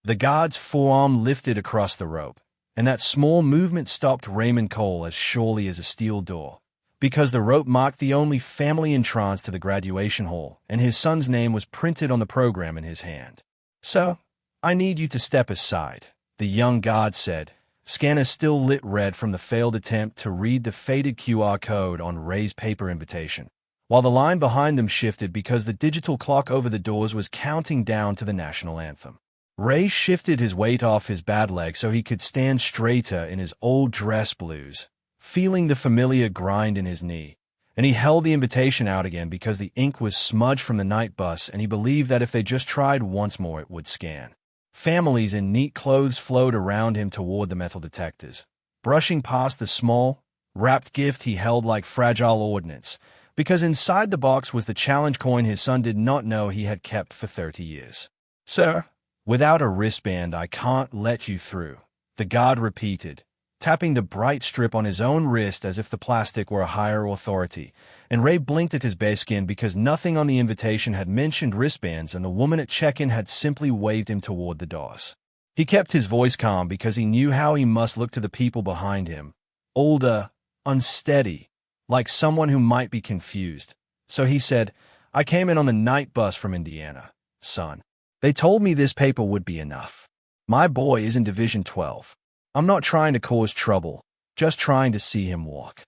The guard's forearm lifted across the rope, and that small movement stopped Raymond Cole as surely as a steel door, because the rope marked the only family entrance to the graduation hall, and his son's name was printed on the program in his hand. "So, I need you to step aside," the young guard said, scanner still lit red from the failed attempt to read the faded QR code on Ray's paper invitation, while the line behind them shifted because the digital clock over the doors was counting down to the national anthem. Ray shifted his weight off his bad leg so he could stand straighter in his old dress blues, feeling the familiar grind in his knee, and he held the invitation out again because the ink was smudged from the night bus and he believed that if they just tried once more it would scan. Families in neat clothes flowed around him toward the metal detectors, brushing past the small, wrapped gift he held like fragile ordnance, because inside the box was the challenge coin his son did not know he had kept for 30 years. "Sir, without a wristband I can't let you through," the guard repeated, tapping the bright strip on his own wrist as if the plastic were a higher authority, and Ray blinked at his bare skin because nothing on the invitation had mentioned wristbands and the woman at check-in had simply waved him toward the doors. He kept his voice calm because he knew how he must look to the people behind him, older, unsteady, like someone who might be confused. So he said, "I came in on the night bus from Indiana, son. They told me this paper would be enough. My boy is in Division 12. I'm not trying to cause trouble, just trying to see him walk."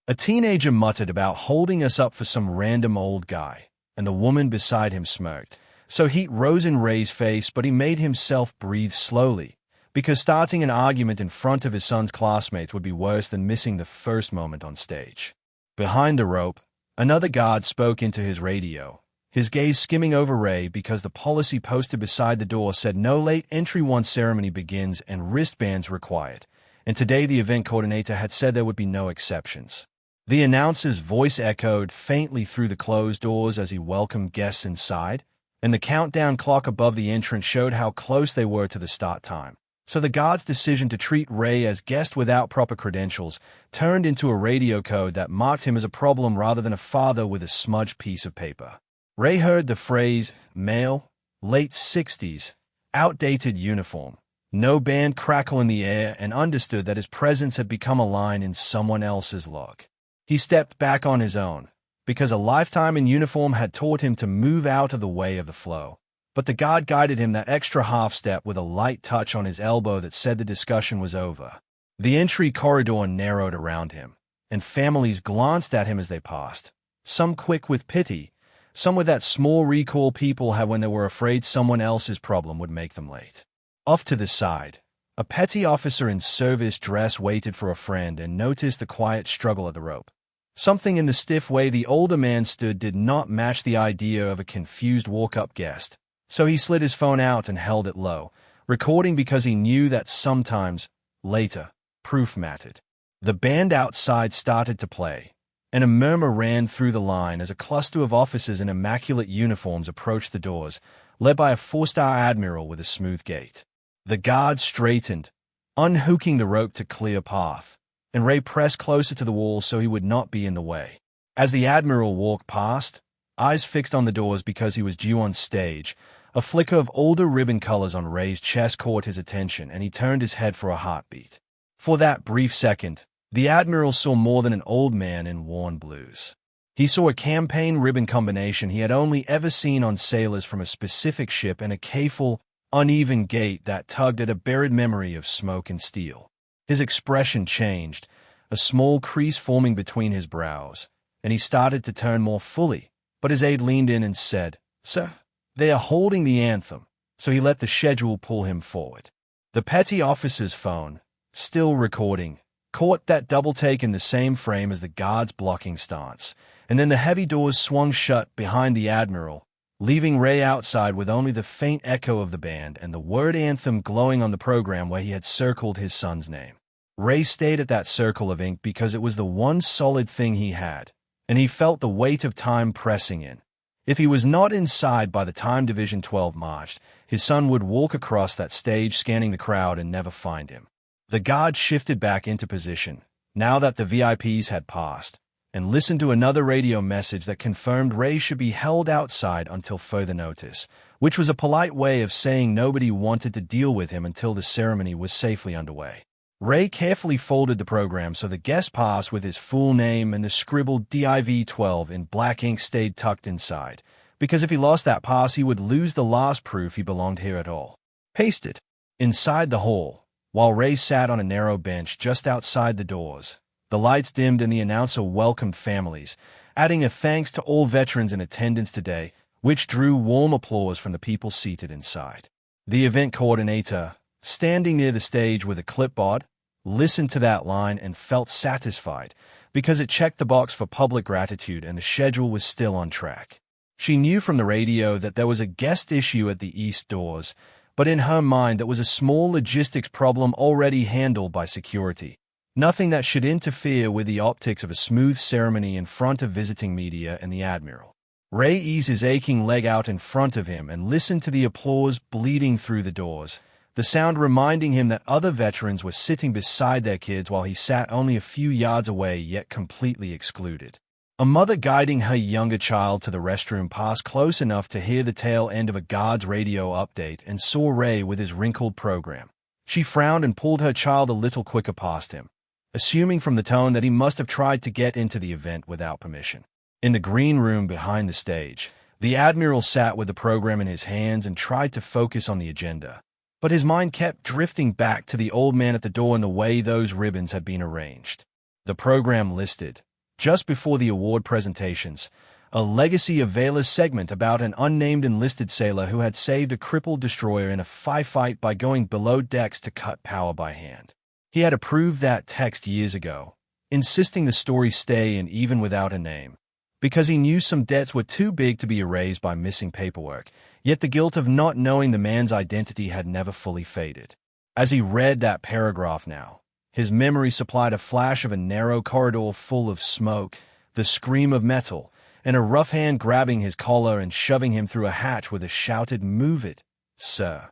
A teenager muttered about holding us up for some random old guy, and the woman beside him smirked. So heat rose in Ray's face, but he made himself breathe slowly, because starting an argument in front of his son's classmates would be worse than missing the first moment on stage. Behind the rope, another guard spoke into his radio, his gaze skimming over Ray because the policy posted beside the door said no late entry once ceremony begins and wristbands required, and today the event coordinator had said there would be no exceptions. The announcer's voice echoed faintly through the closed doors as he welcomed guests inside, and the countdown clock above the entrance showed how close they were to the start time. So the guard's decision to treat Ray as guest without proper credentials turned into a radio code that marked him as a problem rather than a father with a smudged piece of paper. Ray heard the phrase, male, late 60s, outdated uniform, no band crackle in the air, and understood that his presence had become a line in someone else's log. He stepped back on his own, because a lifetime in uniform had taught him to move out of the way of the flow. But the guard guided him that extra half step with a light touch on his elbow that said the discussion was over. The entry corridor narrowed around him, and families glanced at him as they passed, some quick with pity, some with that small recoil people have when they were afraid someone else's problem would make them late. Off to the side, a petty officer in service dress waited for a friend and noticed the quiet struggle of the rope. Something in the stiff way the older man stood did not match the idea of a confused walk-up guest, so he slid his phone out and held it low, recording because he knew that sometimes, later, proof mattered. The band outside started to play, and a murmur ran through the line as a cluster of officers in immaculate uniforms approached the doors, led by a 4-star Admiral with a smooth gait. The guard straightened, unhooking the rope to clear path, and Ray pressed closer to the wall so he would not be in the way. As the Admiral walked past, eyes fixed on the doors because he was due on stage, a flicker of older ribbon colors on Ray's chest caught his attention, and he turned his head for a heartbeat. For that brief second, the Admiral saw more than an old man in worn blues. He saw a campaign ribbon combination he had only ever seen on sailors from a specific ship and a careful, uneven gait that tugged at a buried memory of smoke and steel. His expression changed, a small crease forming between his brows, and he started to turn more fully, but his aide leaned in and said, "Sir, they are holding the anthem," so he let the schedule pull him forward. The petty officer's phone, still recording, caught that double take in the same frame as the guard's blocking stance, and then the heavy doors swung shut behind the Admiral, leaving Ray outside with only the faint echo of the band and the word anthem glowing on the program where he had circled his son's name. Ray stayed at that circle of ink because it was the one solid thing he had, and he felt the weight of time pressing in. If he was not inside by the time Division 12 marched, his son would walk across that stage scanning the crowd and never find him. The guard shifted back into position, now that the VIPs had passed, and listened to another radio message that confirmed Ray should be held outside until further notice, which was a polite way of saying nobody wanted to deal with him until the ceremony was safely underway. Ray carefully folded the program so the guest pass with his full name and the scribbled Div-12 in black ink stayed tucked inside, because if he lost that pass he would lose the last proof he belonged here at all. Pasted. Inside the hall, while Ray sat on a narrow bench just outside the doors, the lights dimmed and the announcer welcomed families, adding a thanks to all veterans in attendance today, which drew warm applause from the people seated inside. The event coordinator, standing near the stage with a clipboard, listened to that line and felt satisfied because it checked the box for public gratitude and the schedule was still on track. She knew from the radio that there was a guest issue at the east doors, but in her mind that was a small logistics problem already handled by security. Nothing that should interfere with the optics of a smooth ceremony in front of visiting media and the Admiral. Ray eased his aching leg out in front of him and listened to the applause bleeding through the doors, the sound reminding him that other veterans were sitting beside their kids while he sat only a few yards away yet completely excluded. A mother guiding her younger child to the restroom passed close enough to hear the tail end of a guard's radio update and saw Ray with his wrinkled program. She frowned and pulled her child a little quicker past him, assuming from the tone that he must have tried to get into the event without permission. In the green room behind the stage, the Admiral sat with the program in his hands and tried to focus on the agenda. But his mind kept drifting back to the old man at the door and the way those ribbons had been arranged. The program listed, just before the award presentations, a Legacy of Valor segment about an unnamed enlisted sailor who had saved a crippled destroyer in a firefight by going below decks to cut power by hand. He had approved that text years ago, insisting the story stay in even without a name, because he knew some debts were too big to be erased by missing paperwork, yet the guilt of not knowing the man's identity had never fully faded. As he read that paragraph now, his memory supplied a flash of a narrow corridor full of smoke, the scream of metal, and a rough hand grabbing his collar and shoving him through a hatch with a shouted, "Move it, sir,"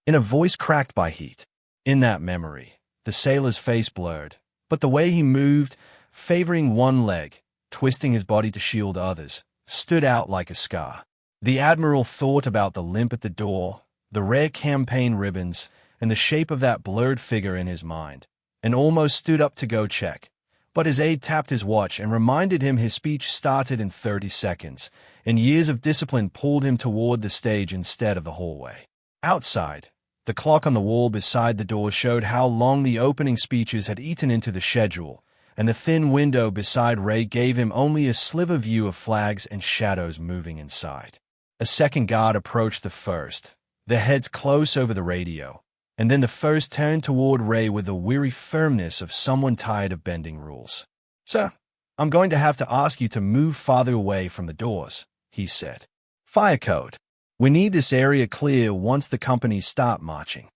in a voice cracked by heat. In that memory, the sailor's face blurred, but the way he moved, favoring one leg, twisting his body to shield others, stood out like a scar. The Admiral thought about the limp at the door, the rare campaign ribbons, and the shape of that blurred figure in his mind, and almost stood up to go check. But his aide tapped his watch and reminded him his speech started in 30 seconds, and years of discipline pulled him toward the stage instead of the hallway. Outside, the clock on the wall beside the door showed how long the opening speeches had eaten into the schedule, and the thin window beside Ray gave him only a sliver view of flags and shadows moving inside. A second guard approached the first, their heads close over the radio, and then the first turned toward Ray with the weary firmness of someone tired of bending rules. "Sir, I'm going to have to ask you to move farther away from the doors," he said. "Fire code. We need this area clear once the companies start marching."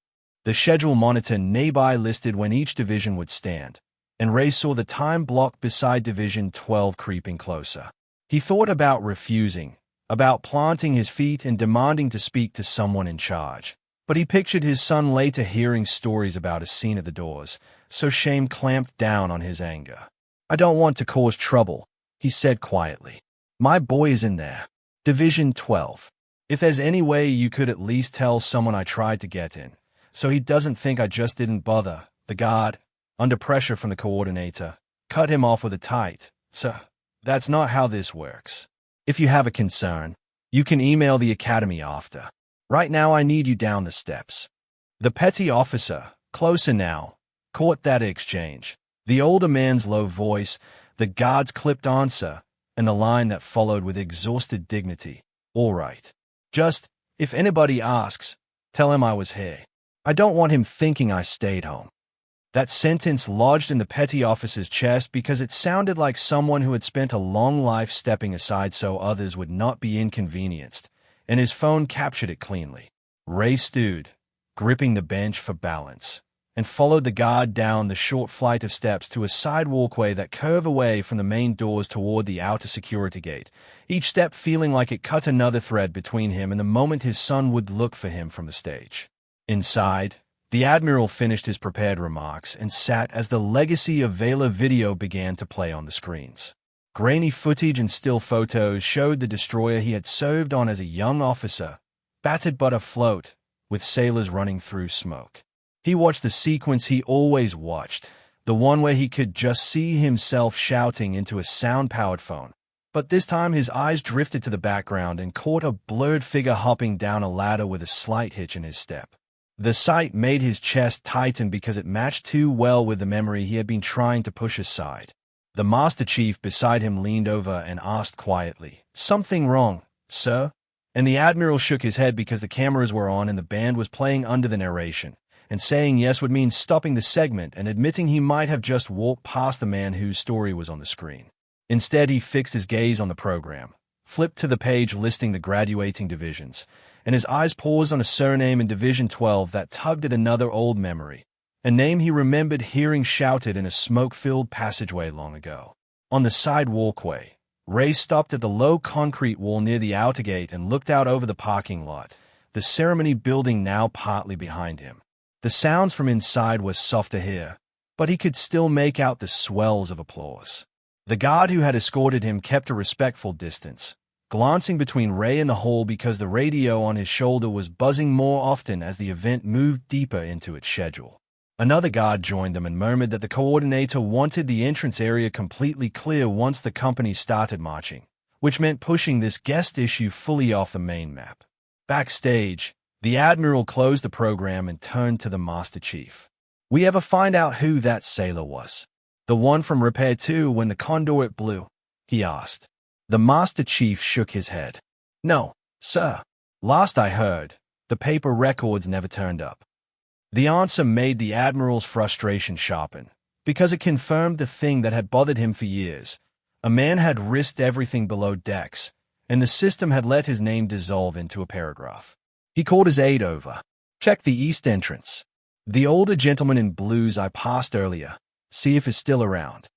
The schedule monitor nearby listed when each division would stand, and Ray saw the time block beside Division 12 creeping closer. He thought about refusing, about planting his feet and demanding to speak to someone in charge. But he pictured his son later hearing stories about a scene at the doors, so shame clamped down on his anger. "I don't want to cause trouble," he said quietly. "My boy is in there. Division 12. If there's any way you could at least tell someone I tried to get in, so he doesn't think I just didn't bother." The guard, under pressure from the coordinator, cut him off with a tight, "Sir, that's not how this works. If you have a concern, you can email the academy after. Right now I need you down the steps." The petty officer, closer now, caught that exchange, the older man's low voice, the guard's clipped answer, and the line that followed with exhausted dignity. "All right. Just, if anybody asks, tell him I was here. I don't want him thinking I stayed home." That sentence lodged in the petty officer's chest because it sounded like someone who had spent a long life stepping aside so others would not be inconvenienced, and his phone captured it cleanly. Ray stood, gripping the bench for balance, and followed the guard down the short flight of steps to a side walkway that curved away from the main doors toward the outer security gate, each step feeling like it cut another thread between him and the moment his son would look for him from the stage. Inside, the Admiral finished his prepared remarks and sat as the Legacy of Valor video began to play on the screens. Grainy footage and still photos showed the destroyer he had served on as a young officer, battered but afloat, with sailors running through smoke. He watched the sequence he always watched, the one where he could just see himself shouting into a sound-powered phone. But this time his eyes drifted to the background and caught a blurred figure hopping down a ladder with a slight hitch in his step. The sight made his chest tighten because it matched too well with the memory he had been trying to push aside. The Master Chief beside him leaned over and asked quietly, "Something wrong, sir?" And the Admiral shook his head because the cameras were on and the band was playing under the narration, and saying yes would mean stopping the segment and admitting he might have just walked past the man whose story was on the screen. Instead, he fixed his gaze on the program, flipped to the page listing the graduating divisions, and his eyes paused on a surname in Division 12 that tugged at another old memory, a name he remembered hearing shouted in a smoke-filled passageway long ago. On the side walkway, Ray stopped at the low concrete wall near the outer gate and looked out over the parking lot, the ceremony building now partly behind him. The sounds from inside were soft to hear, but he could still make out the swells of applause. The guard who had escorted him kept a respectful distance, glancing between Ray and the hall because the radio on his shoulder was buzzing more often as the event moved deeper into its schedule. Another guard joined them and murmured that the coordinator wanted the entrance area completely clear once the company started marching, which meant pushing this guest issue fully off the main map. Backstage, the Admiral closed the program and turned to the Master Chief. "We ever find out who that sailor was? The one from Repair 2 when the conduit blew?" he asked. The Master Chief shook his head. "No, sir. Last I heard, the paper records never turned up." The answer made the Admiral's frustration sharpen, because it confirmed the thing that had bothered him for years. A man had risked everything below decks, and the system had let his name dissolve into a paragraph. He called his aide over. "Check the east entrance. The older gentleman in blues I passed earlier. See if he's still around."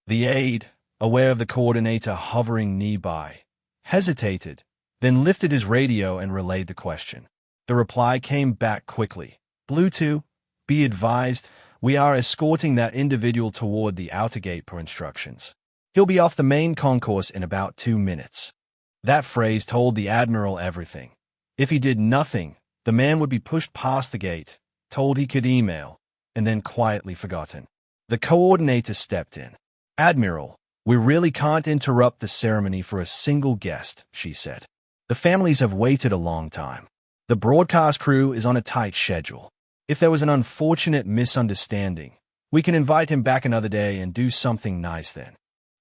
The aide, aware of the coordinator hovering nearby, hesitated, then lifted his radio and relayed the question. The reply came back quickly. "Blue 2, be advised, we are escorting that individual toward the outer gate per instructions. He'll be off the main concourse in about 2 minutes." That phrase told the Admiral everything. If he did nothing, the man would be pushed past the gate, told he could email, and then quietly forgotten. The coordinator stepped in. "Admiral, we really can't interrupt the ceremony for a single guest," she said. "The families have waited a long time. The broadcast crew is on a tight schedule. If there was an unfortunate misunderstanding, we can invite him back another day and do something nice then."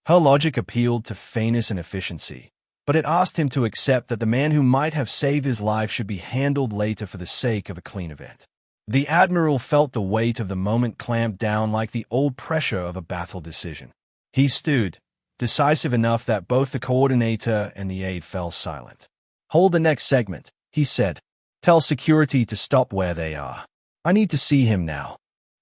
Her logic appealed to fairness and efficiency, but it asked him to accept that the man who might have saved his life should be handled later for the sake of a clean event. The Admiral felt the weight of the moment clamp down like the old pressure of a baffled decision. He stood, decisive enough that both the coordinator and the aide fell silent. "Hold the next segment," he said. "Tell security to stop where they are. I need to see him now."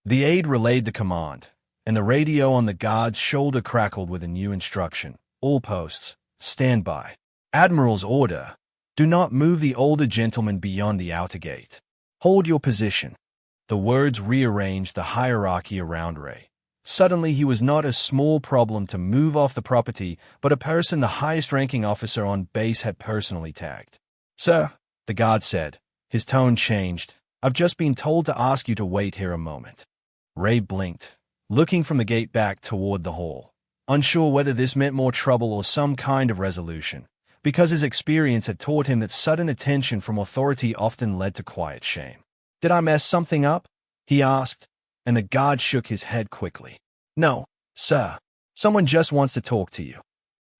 The aide relayed the command, and the radio on the guard's shoulder crackled with a new instruction. "All posts, stand by. Admiral's order. Do not move the older gentleman beyond the outer gate. Hold your position." The words rearranged the hierarchy around Ray. Suddenly he was not a small problem to move off the property, but a person the highest-ranking officer on base had personally tagged. "Sir," the guard said. His tone changed. "I've just been told to ask you to wait here a moment." Ray blinked, looking from the gate back toward the hall, unsure whether this meant more trouble or some kind of resolution, because his experience had taught him that sudden attention from authority often led to quiet shame. "Did I mess something up?" he asked, and the guard shook his head quickly. "No, sir. Someone just wants to talk to you."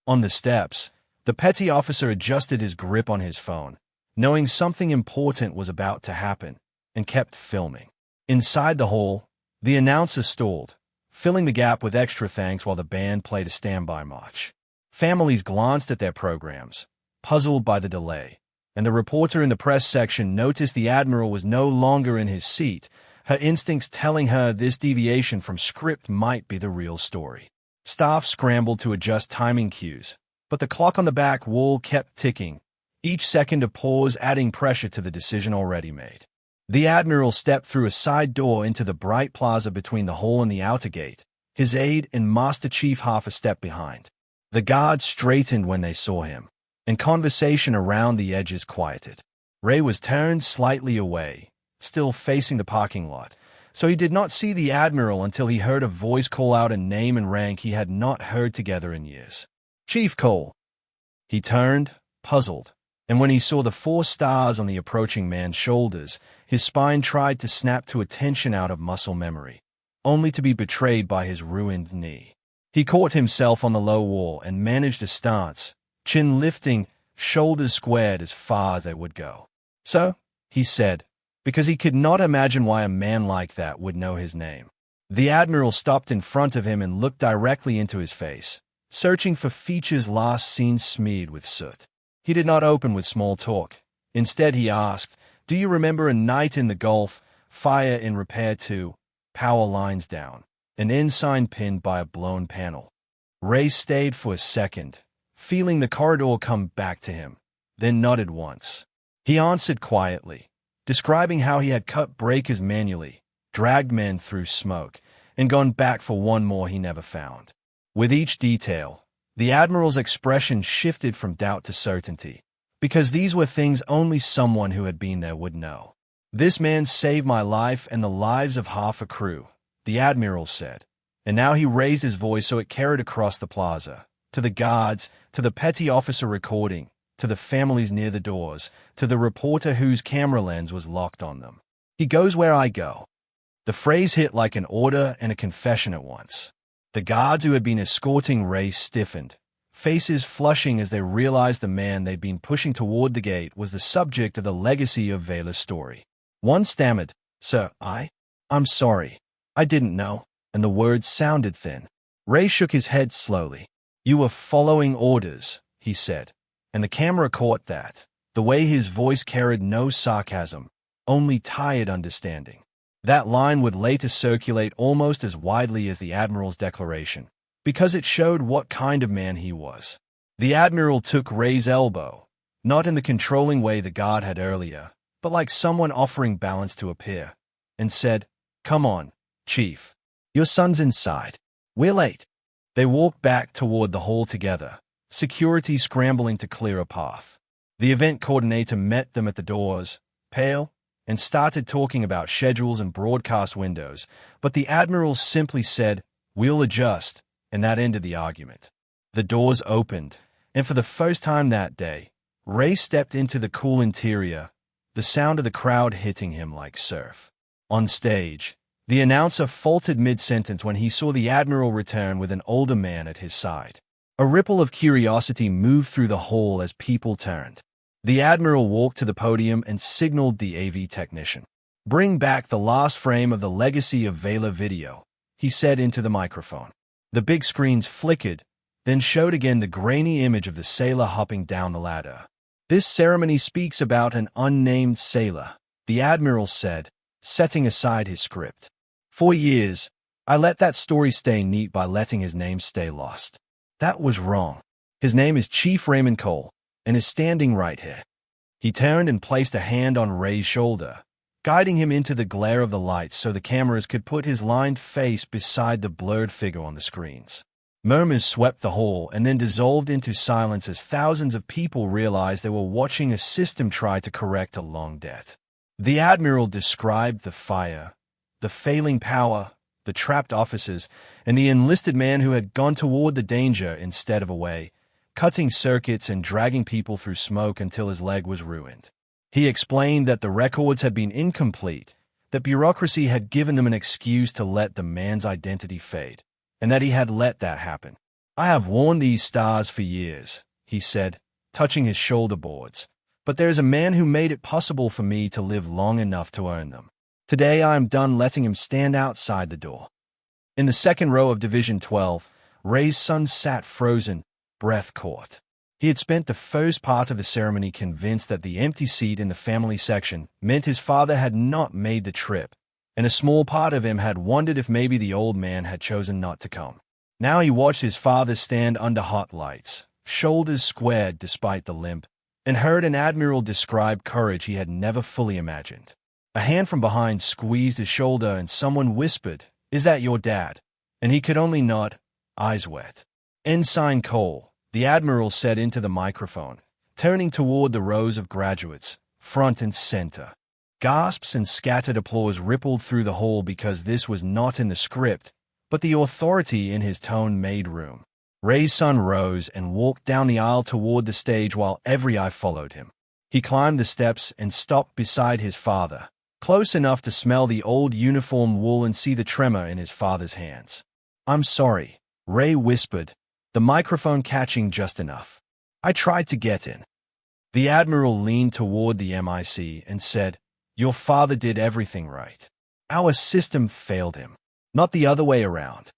On the steps, the petty officer adjusted his grip on his phone, knowing something important was about to happen, and kept filming. Inside the hall, the announcer stalled, filling the gap with extra thanks while the band played a standby march. Families glanced at their programs, puzzled by the delay, and the reporter in the press section noticed the Admiral was no longer in his seat, her instincts telling her this deviation from script might be the real story. Staff scrambled to adjust timing cues, but the clock on the back wall kept ticking, each second of pause adding pressure to the decision already made. The Admiral stepped through a side door into the bright plaza between the hall and the outer gate, his aide and Master Chief half a step behind. The guards straightened when they saw him, and conversation around the edges quieted. Ray was turned slightly away, still facing the parking lot, so he did not see the Admiral until he heard a voice call out a name and rank he had not heard together in years. "Chief Cole." He turned, puzzled, and when he saw the 4 stars on the approaching man's shoulders, his spine tried to snap to attention out of muscle memory, only to be betrayed by his ruined knee. He caught himself on the low wall and managed a stance, chin lifting, shoulders squared as far as they would go. "So," he said, because he could not imagine why a man like that would know his name. The Admiral stopped in front of him and looked directly into his face, searching for features last seen smeared with soot. He did not open with small talk. Instead, he asked, "Do you remember a night in the Gulf, fire in repair 2, power lines down, an ensign pinned by a blown panel?" Ray stayed for a second, feeling the corridor come back to him, then nodded once. He answered quietly, describing how he had cut breakers manually, dragged men through smoke, and gone back for one more he never found. With each detail, the Admiral's expression shifted from doubt to certainty, because these were things only someone who had been there would know. "This man saved my life and the lives of half a crew," the Admiral said, and now he raised his voice so it carried across the plaza, to the guards, to the petty officer recording, to the families near the doors, to the reporter whose camera lens was locked on them. "He goes where I go." The phrase hit like an order and a confession at once. The guards who had been escorting Ray stiffened, faces flushing as they realized the man they'd been pushing toward the gate was the subject of the legacy of Vela's story. One stammered, "Sir, I'm sorry. I didn't know," and the words sounded thin. Ray shook his head slowly. "You were following orders," he said, and the camera caught that, the way his voice carried no sarcasm, only tired understanding. That line would later circulate almost as widely as the Admiral's declaration, because it showed what kind of man he was. The Admiral took Ray's elbow, not in the controlling way the guard had earlier, but like someone offering balance to a peer, and said, "Come on, Chief. Your son's inside. We're late." They walked back toward the hall together, security scrambling to clear a path. The event coordinator met them at the doors, pale, and started talking about schedules and broadcast windows, but the Admiral simply said, "We'll adjust," and that ended the argument. The doors opened, and for the first time that day, Ray stepped into the cool interior, the sound of the crowd hitting him like surf. On stage, the announcer faltered mid-sentence when he saw the Admiral return with an older man at his side. A ripple of curiosity moved through the hall as people turned. The Admiral walked to the podium and signaled the AV technician. "Bring back the last frame of the Legacy of Vela video," he said into the microphone. The big screens flickered, then showed again the grainy image of the sailor hopping down the ladder. "This ceremony speaks about an unnamed sailor," the Admiral said, setting aside his script. "For years, I let that story stay neat by letting his name stay lost. That was wrong. His name is Chief Raymond Cole, and is standing right here." He turned and placed a hand on Ray's shoulder, guiding him into the glare of the lights so the cameras could put his lined face beside the blurred figure on the screens. Murmurs swept the hall and then dissolved into silence as thousands of people realized they were watching a system try to correct a long debt. The Admiral described the fire, the failing power, the trapped officers, and the enlisted man who had gone toward the danger instead of away, cutting circuits and dragging people through smoke until his leg was ruined. He explained that the records had been incomplete, that bureaucracy had given them an excuse to let the man's identity fade, and that he had let that happen. "I have worn these stars for years," he said, touching his shoulder boards, "but there is a man who made it possible for me to live long enough to earn them. Today I am done letting him stand outside the door." In the second row of Division 12, Ray's son sat frozen, breath caught. He had spent the first part of the ceremony convinced that the empty seat in the family section meant his father had not made the trip, and a small part of him had wondered if maybe the old man had chosen not to come. Now he watched his father stand under hot lights, shoulders squared despite the limp, and heard an Admiral describe courage he had never fully imagined. A hand from behind squeezed his shoulder and someone whispered, "Is that your dad?" And he could only nod, eyes wet. "Ensign Cole," the Admiral said into the microphone, turning toward the rows of graduates, front and center. Gasps and scattered applause rippled through the hall because this was not in the script, but the authority in his tone made room. Ray's son rose and walked down the aisle toward the stage while every eye followed him. He climbed the steps and stopped beside his father, close enough to smell the old uniform wool and see the tremor in his father's hands. "I'm sorry," Ray whispered, the microphone catching just enough. "I tried to get in." The Admiral leaned toward the MIC and said, "Your father did everything right. Our system failed him, not the other way around."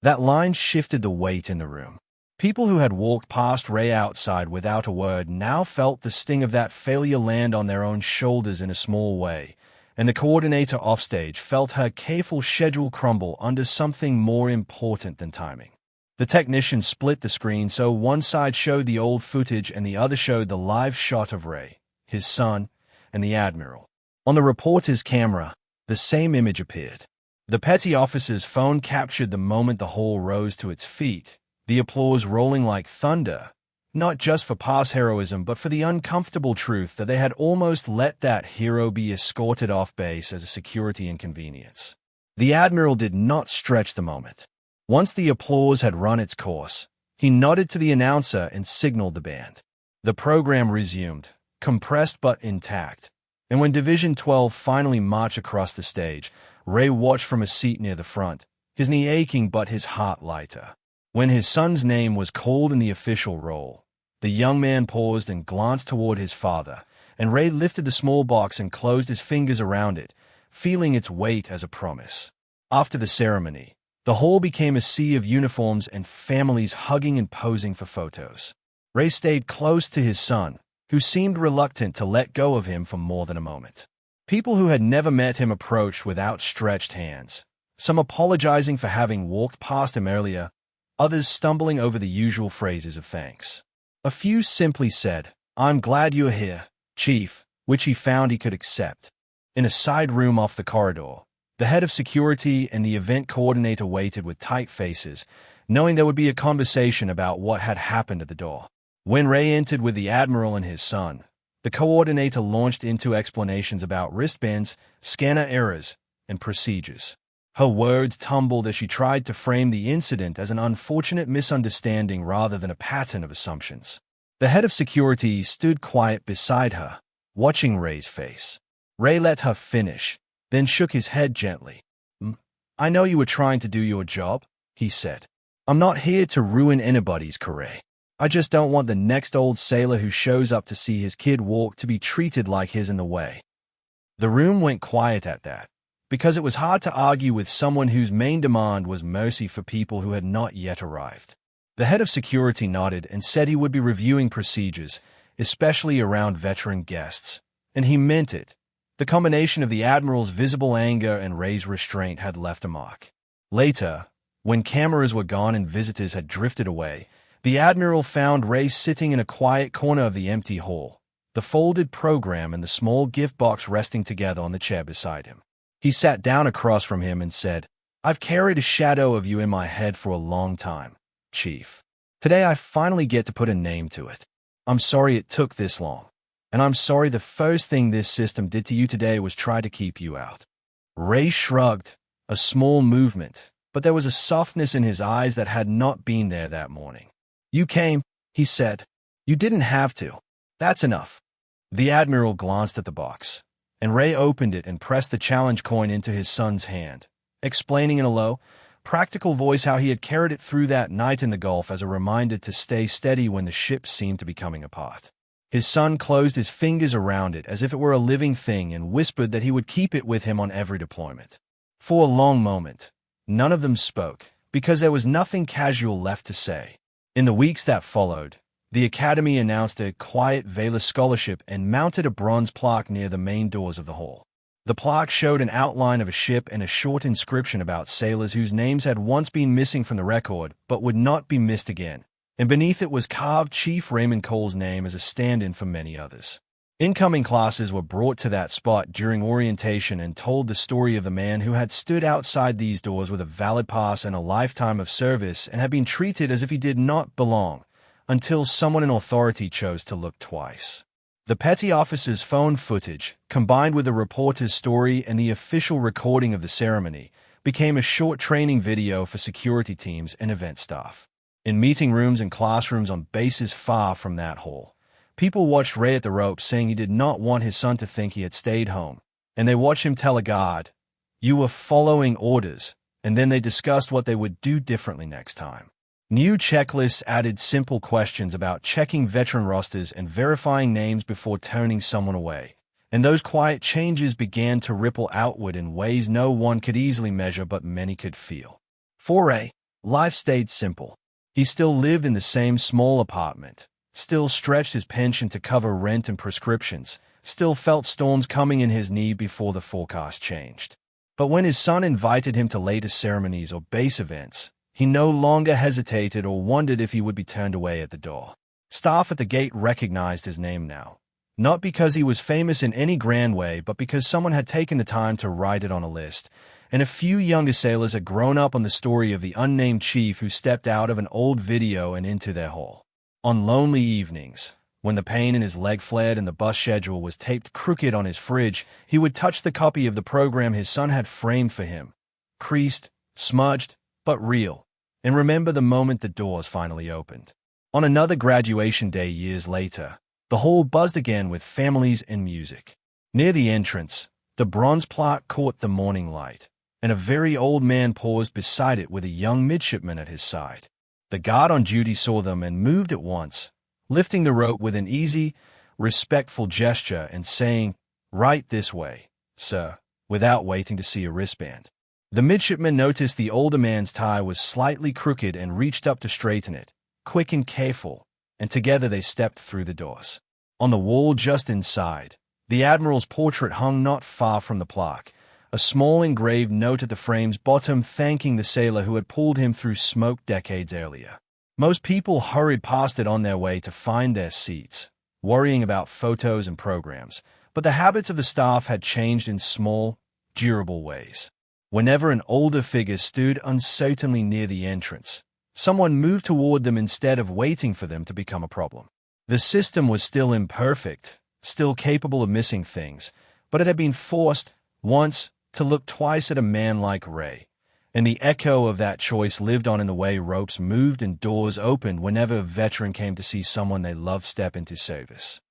That line shifted the weight in the room. People who had walked past Ray outside without a word now felt the sting of that failure land on their own shoulders in a small way, and the coordinator offstage felt her careful schedule crumble under something more important than timing. The technician split the screen so one side showed the old footage and the other showed the live shot of Ray, his son, and the Admiral. On the reporter's camera, the same image appeared. The petty officer's phone captured the moment the hall rose to its feet, the applause rolling like thunder, not just for past heroism but for the uncomfortable truth that they had almost let that hero be escorted off base as a security inconvenience. The Admiral did not stretch the moment. Once the applause had run its course, he nodded to the announcer and signaled the band. The program resumed, compressed but intact, and when Division 12 finally marched across the stage, Ray watched from a seat near the front, his knee aching but his heart lighter. When his son's name was called in the official roll, the young man paused and glanced toward his father, and Ray lifted the small box and closed his fingers around it, feeling its weight as a promise. After the ceremony, the hall became a sea of uniforms and families hugging and posing for photos. Ray stayed close to his son, who seemed reluctant to let go of him for more than a moment. People who had never met him approached with outstretched hands, some apologizing for having walked past him earlier, others stumbling over the usual phrases of thanks. A few simply said, "I'm glad you're here, Chief," which he found he could accept. In a side room off the corridor, the head of security and the event coordinator waited with tight faces, knowing there would be a conversation about what had happened at the door. When Ray entered with the Admiral and his son, the coordinator launched into explanations about wristbands, scanner errors, and procedures. Her words tumbled as she tried to frame the incident as an unfortunate misunderstanding rather than a pattern of assumptions. The head of security stood quiet beside her, watching Ray's face. Ray let her finish, then shook his head gently. "I know you were trying to do your job," he said. "I'm not here to ruin anybody's career. I just don't want the next old sailor who shows up to see his kid walk to be treated like his in the way." The room went quiet at that, because it was hard to argue with someone whose main demand was mercy for people who had not yet arrived. The head of security nodded and said he would be reviewing procedures, especially around veteran guests, and he meant it. The combination of the Admiral's visible anger and Ray's restraint had left a mark. Later, when cameras were gone and visitors had drifted away, the Admiral found Ray sitting in a quiet corner of the empty hall, the folded program and the small gift box resting together on the chair beside him. He sat down across from him and said, "I've carried a shadow of you in my head for a long time, Chief. Today I finally get to put a name to it. I'm sorry it took this long, and I'm sorry the first thing this system did to you today was try to keep you out." Ray shrugged, a small movement, but there was a softness in his eyes that had not been there that morning. "You came," he said. "You didn't have to. That's enough." The Admiral glanced at the box, and Ray opened it and pressed the challenge coin into his son's hand, explaining in a low, practical voice how he had carried it through that night in the Gulf as a reminder to stay steady when the ship seemed to be coming apart. His son closed his fingers around it as if it were a living thing and whispered that he would keep it with him on every deployment. For a long moment, none of them spoke, because there was nothing casual left to say. In the weeks that followed, the Academy announced a quiet Valor Scholarship and mounted a bronze plaque near the main doors of the hall. The plaque showed an outline of a ship and a short inscription about sailors whose names had once been missing from the record but would not be missed again, and beneath it was carved Chief Raymond Cole's name as a stand-in for many others. Incoming classes were brought to that spot during orientation and told the story of the man who had stood outside these doors with a valid pass and a lifetime of service and had been treated as if he did not belong, until someone in authority chose to look twice. The petty officer's phone footage, combined with the reporter's story and the official recording of the ceremony, became a short training video for security teams and event staff. In meeting rooms and classrooms on bases far from that hall, people watched Ray at the rope, saying he did not want his son to think he had stayed home. And they watched him tell a guard, "You were following orders," and then they discussed what they would do differently next time. New checklists added simple questions about checking veteran rosters and verifying names before turning someone away. And those quiet changes began to ripple outward in ways no one could easily measure but many could feel. For Ray, life stayed simple. He still lived in the same small apartment, still stretched his pension to cover rent and prescriptions, still felt storms coming in his knee before the forecast changed. But when his son invited him to later ceremonies or base events, he no longer hesitated or wondered if he would be turned away at the door. Staff at the gate recognized his name now. Not because he was famous in any grand way, but because someone had taken the time to write it on a list, and a few younger sailors had grown up on the story of the unnamed chief who stepped out of an old video and into their hall. On lonely evenings, when the pain in his leg flared and the bus schedule was taped crooked on his fridge, he would touch the copy of the program his son had framed for him, creased, smudged, but real, and remember the moment the doors finally opened. On another graduation day years later, the hall buzzed again with families and music. Near the entrance, the bronze plaque caught the morning light, and a very old man paused beside it with a young midshipman at his side. The guard on duty saw them and moved at once, lifting the rope with an easy, respectful gesture and saying, "Right this way, sir," without waiting to see a wristband. The midshipman noticed the older man's tie was slightly crooked and reached up to straighten it, quick and careful, and together they stepped through the doors. On the wall just inside, the Admiral's portrait hung not far from the plaque, a small engraved note at the frame's bottom thanking the sailor who had pulled him through smoke decades earlier. Most people hurried past it on their way to find their seats, worrying about photos and programs, but the habits of the staff had changed in small, durable ways. Whenever an older figure stood uncertainly near the entrance, someone moved toward them instead of waiting for them to become a problem. The system was still imperfect, still capable of missing things, but it had been forced, once, to look twice at a man like Ray, and the echo of that choice lived on in the way ropes moved and doors opened whenever a veteran came to see someone they loved step into service.